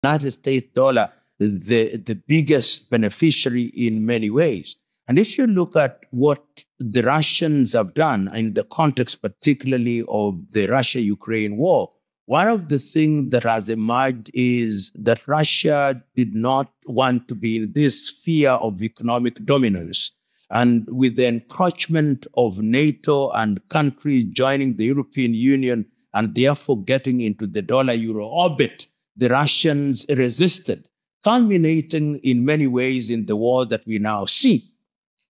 United States dollar the biggest beneficiary in many ways. And if you look at what the Russians have done in the context particularly of the Russia-Ukraine war, one of the things that has emerged is that Russia did not want to be in this sphere of economic dominance. And with the encroachment of NATO and countries joining the European Union and therefore getting into the dollar-euro orbit, the Russians resisted, culminating in many ways in the war that we now see.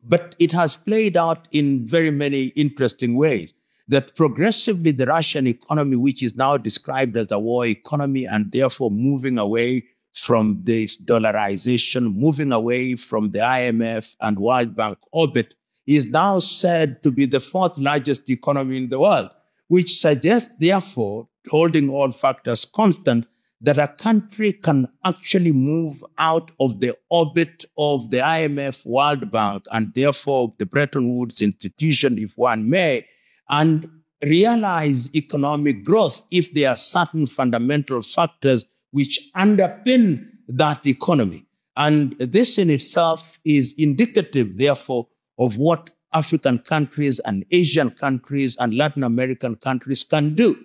But it has played out in very many interesting ways. That progressively the Russian economy, which is now described as a war economy and therefore moving away from this dollarization, moving away from the IMF and World Bank orbit, is now said to be the fourth largest economy in the world, which suggests, therefore, holding all factors constant, that a country can actually move out of the orbit of the IMF, World Bank, and therefore the Bretton Woods institution, if one may, and realize economic growth if there are certain fundamental factors which underpin that economy. And this in itself is indicative, therefore, of what African countries and Asian countries and Latin American countries can do.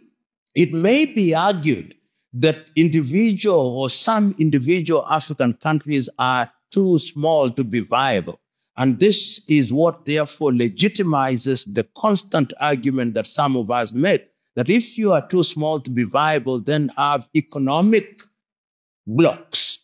It may be argued that individual or some individual African countries are too small to be viable. And this is what therefore legitimizes the constant argument that some of us make, that if you are too small to be viable, then have economic blocs.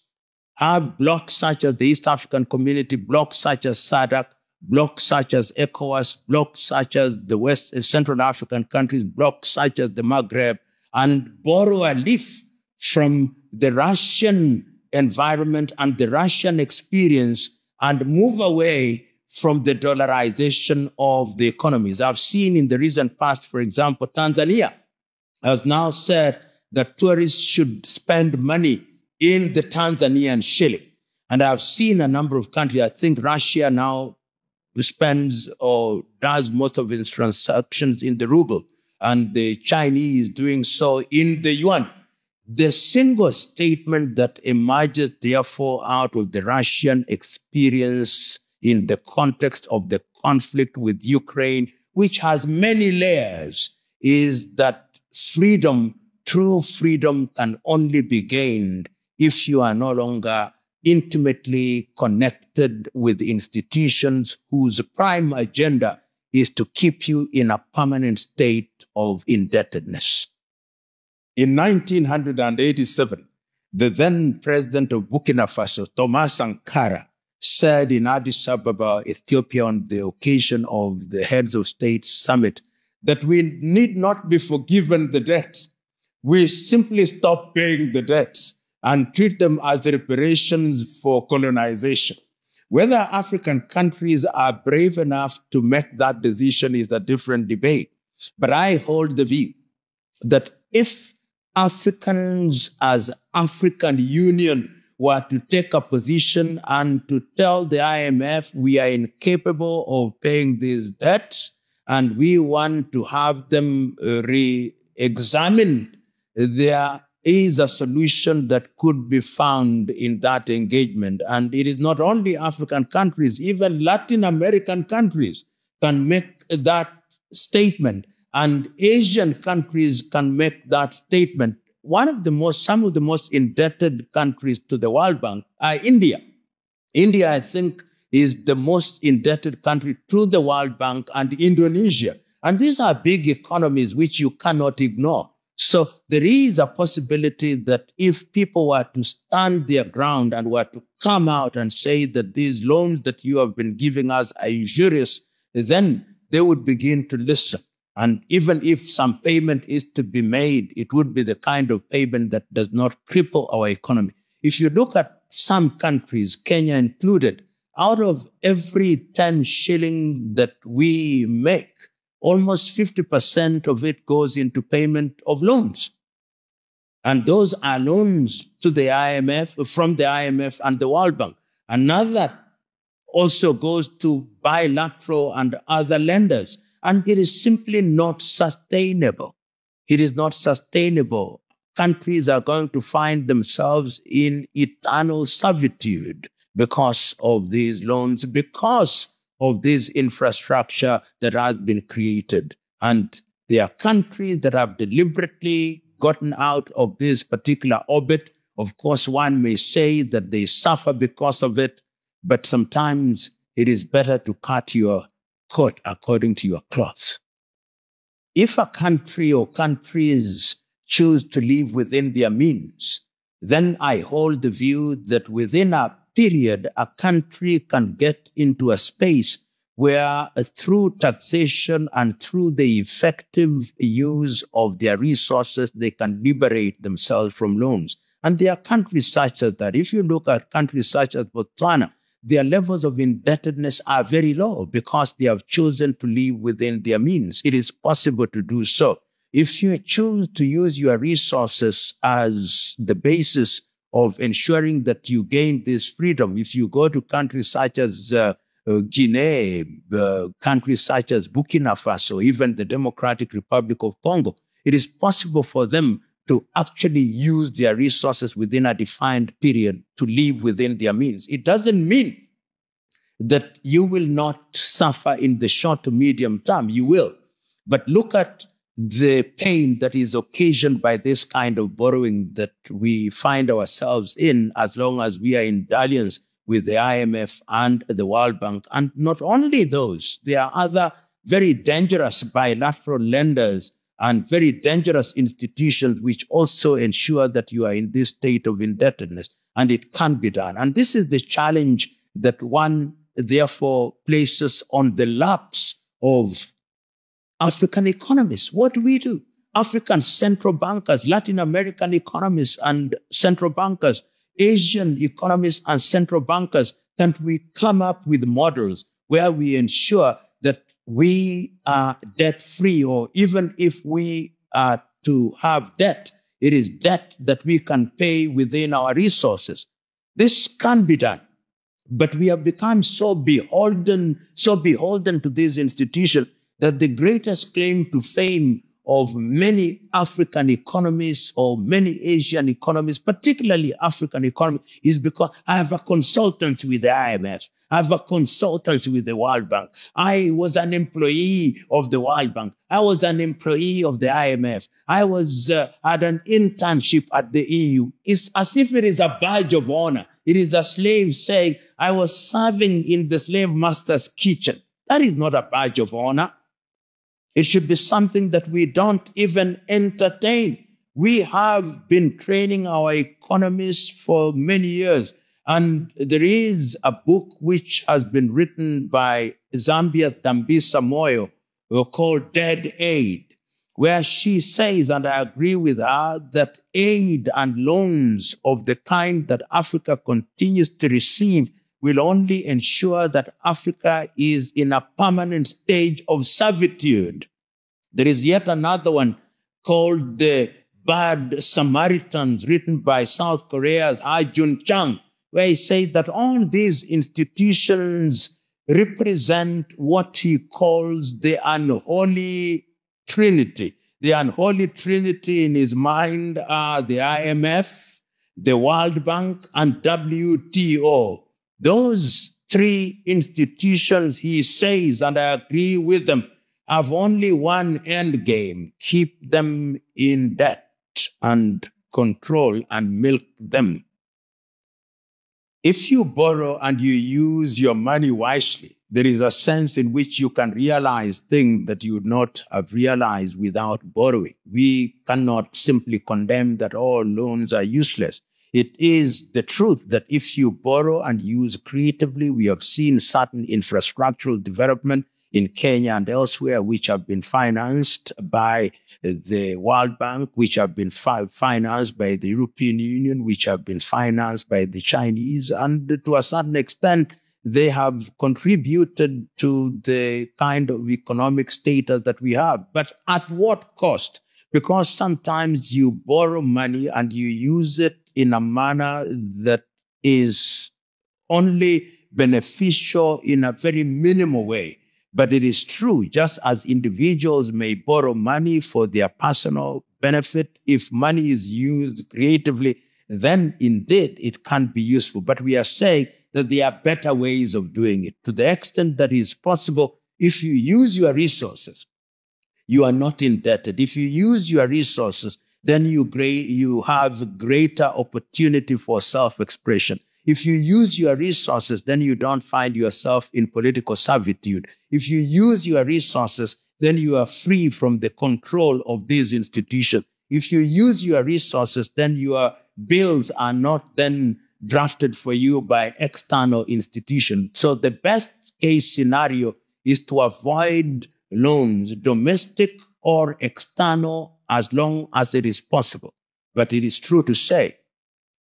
Have blocs such as the East African Community, blocs such as SADC, blocs such as ECOWAS, blocs such as the Central African countries, blocs such as the Maghreb, and borrow a leaf from the Russian environment and the Russian experience and move away from the dollarization of the economies. I've seen in the recent past, for example, Tanzania has now said that tourists should spend money in the Tanzanian shilling. And I've seen a number of countries, I think Russia now spends or does most of its transactions in the ruble, and the Chinese doing so in the yuan. The single statement that emerges, therefore, out of the Russian experience in the context of the conflict with Ukraine, which has many layers, is that freedom, true freedom, can only be gained if you are no longer intimately connected with institutions whose prime agenda is to keep you in a permanent state of indebtedness. In 1987, the then president of Burkina Faso, Thomas Sankara, said in Addis Ababa, Ethiopia, on the occasion of the Heads of State Summit, that we need not be forgiven the debts. We simply stop paying the debts and treat them as reparations for colonization. Whether African countries are brave enough to make that decision is a different debate. But I hold the view that if Africans as African Union were to take a position and to tell the IMF we are incapable of paying these debts and we want to have them re-examined, there is a solution that could be found in that engagement. And it is not only African countries, even Latin American countries can make that statement, and Asian countries can make that statement. Some of the most indebted countries to the World Bank are India. India, I think, is the most indebted country to the World Bank, and Indonesia. And these are big economies which you cannot ignore. So there is a possibility that if people were to stand their ground and were to come out and say that these loans that you have been giving us are usurious, then they would begin to listen. And even if some payment is to be made, it would be the kind of payment that does not cripple our economy. If you look at some countries, Kenya included, out of every 10 shilling that we make, almost 50% of it goes into payment of loans. And those are loans to the IMF, from the IMF and the World Bank. Another also goes to bilateral and other lenders. And it is simply not sustainable. It is not sustainable. countries are going to find themselves in eternal servitude because of these loans, because of this infrastructure that has been created. And there are countries that have deliberately gotten out of this particular orbit. Of course, one may say that they suffer because of it, but sometimes it is better to cut your coat according to your cloth. If a country or countries choose to live within their means, then I hold the view that within a period, a country can get into a space where through taxation and through the effective use of their resources, they can liberate themselves from loans. And there are countries such as that. If you look at countries such as Botswana, their levels of indebtedness are very low because they have chosen to live within their means. It is possible to do so. If you choose to use your resources as the basis of ensuring that you gain this freedom, if you go to countries such as Guinea, countries such as Burkina Faso, even the Democratic Republic of Congo, it is possible for them to actually use their resources within a defined period to live within their means. It doesn't mean that you will not suffer in the short to medium term. You will. But look at the pain that is occasioned by this kind of borrowing that we find ourselves in as long as we are in dalliance with the IMF and the World Bank. And not only those, there are other very dangerous bilateral lenders and very dangerous institutions which also ensure that you are in this state of indebtedness, and it can be done. And this is the challenge that one therefore places on the laps of African economists. What do we do? African central bankers, Latin American economists and central bankers, Asian economists and central bankers, can we come up with models where we ensure that we are debt-free, or even if we are to have debt, it is debt that we can pay within our resources. This can be done, but we have become so beholden to this institution that the greatest claim to fame of many African economists or many Asian economists, particularly African economists, is because I have a consultant with the IMF. I have a consultant with the World Bank. I was an employee of the World Bank. I was an employee of the IMF. I was had an internship at the EU. It's as if it is a badge of honor. It is a slave saying, I was serving in the slave master's kitchen. That is not a badge of honor. It should be something that we don't even entertain. We have been training our economists for many years. And there is a book which has been written by Zambia's Dambisa Moyo called Dead Aid, where she says, and I agree with her, that aid and loans of the kind that Africa continues to receive will only ensure that Africa is in a permanent stage of servitude. There is yet another one called The Bad Samaritans, written by South Korea's Jun Chang, where he says that all these institutions represent what he calls the unholy trinity. The unholy trinity in his mind are the IMF, the World Bank, and WTO. Those three institutions, he says, and I agree with them, have only one end game: keep them in debt and control and milk them. If you borrow and you use your money wisely, there is a sense in which you can realize things that you would not have realized without borrowing. We cannot simply condemn that all loans are useless. It is the truth that if you borrow and use creatively, we have seen certain infrastructural development in Kenya and elsewhere, which have been financed by the World Bank, which have been financed by the European Union, which have been financed by the Chinese, and to a certain extent, they have contributed to the kind of economic status that we have. But at what cost? Because sometimes you borrow money and you use it in a manner that is only beneficial in a very minimal way. But it is true, just as individuals may borrow money for their personal benefit, if money is used creatively, then indeed it can be useful. But we are saying that there are better ways of doing it. To the extent that is possible, if you use your resources, you are not indebted. If you use your resources, then you have greater opportunity for self-expression. If you use your resources, then you don't find yourself in political servitude. If you use your resources, then you are free from the control of these institutions. If you use your resources, then your bills are not then drafted for you by external institutions. So the best case scenario is to avoid loans, domestic or external, as long as it is possible. But it is true to say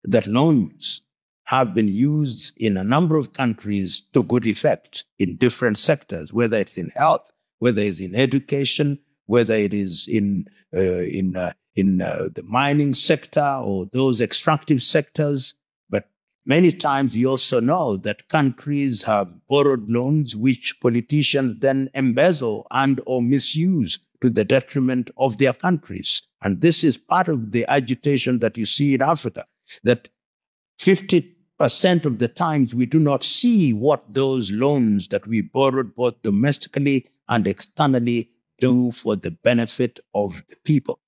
that loans have been used in a number of countries to good effect in different sectors, whether it's in health, whether it's in education, whether it is in the mining sector or those extractive sectors. But many times you also know that countries have borrowed loans which politicians then embezzle and or misuse to the detriment of their countries. And this is part of the agitation that you see in Africa, that 50% of the times we do not see what those loans that we borrowed both domestically and externally do for the benefit of the people.